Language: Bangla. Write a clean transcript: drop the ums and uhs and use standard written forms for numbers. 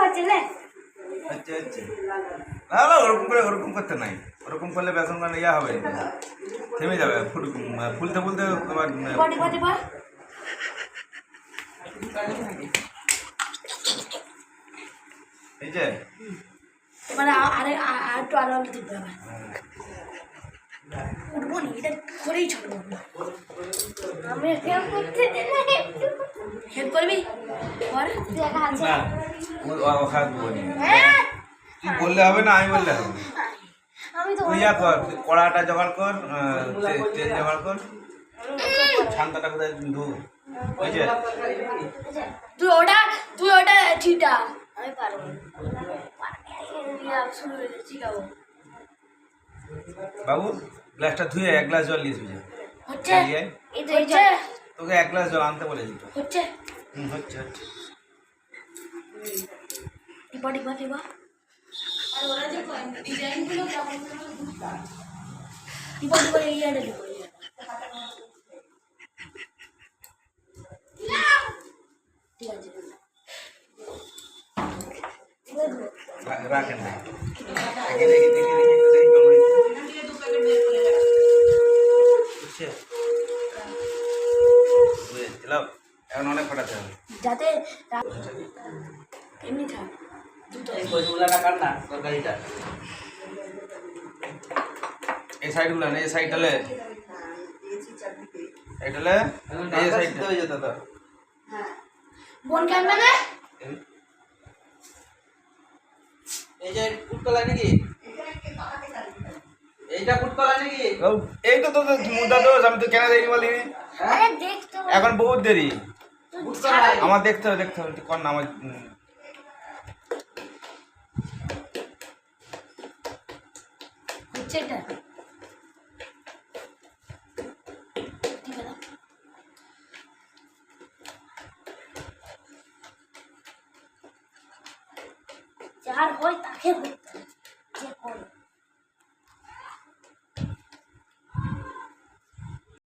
হচ্ছে না আচ্ছা আচ্ছা না না ওরকম করতে নাই, ওরকম করলে বেসন মানে ইয়া হবে, থেমে যাবে, ফুলতে ফুলতে তোমার এই যে মানে আরে একটু আলো আলো দিতে হবে। উঠবো নি, এটা করেই ছাড়বো। আমি হেল্প করতে হেল্প করবি কর, দেখা আছে না ও খারাপ বলি, তুই বললে হবে না, আমি বললে হবে। আমি তো তুই ইয়া কর, কড়াটা জোগাড় কর, তেল জোগাড় কর, ছান্তাটা কোথায় ধু, ওই যে তুই ওটা ছিটা, আমি পারবো শুরু হয়ে যাচ্ছে শিখাবো। বাবু গ্লাসটা ধুয়ে এক গ্লাস জল নিয়ে হচ্ছে এই তো হচ্ছে, তোকে এক গ্লাস জল আনতে বলে দিত। হচ্ছে হচ্ছে হচ্ছে টিপা টিপা টিপা। আর ওরা যে ডিজাইনগুলো কেমন টিপা টিপা এই আড়ে টিপা ঠিক আছে রাখেন না এখন অনেক ফাটাতে হবে যাতে এমনি থাক এই সাইডগুলো না, এই সাইডটালে এটালে এই সাইডটা হয়ে যেত তো। কোন ক্যামেরা এই যে ফুটকলা নাকি, এইটা ফুটকলা নাকি? এই তো তো মুদ্রা দোষ, আমি তো কেন দেয়নি বলিনি, আরে দেখতে এখন বহুত দেরি, ফুটকলা আমার দেখতে হবে তুই কর না আমার। হচ্ছে এটা যার হয় তাকে করতে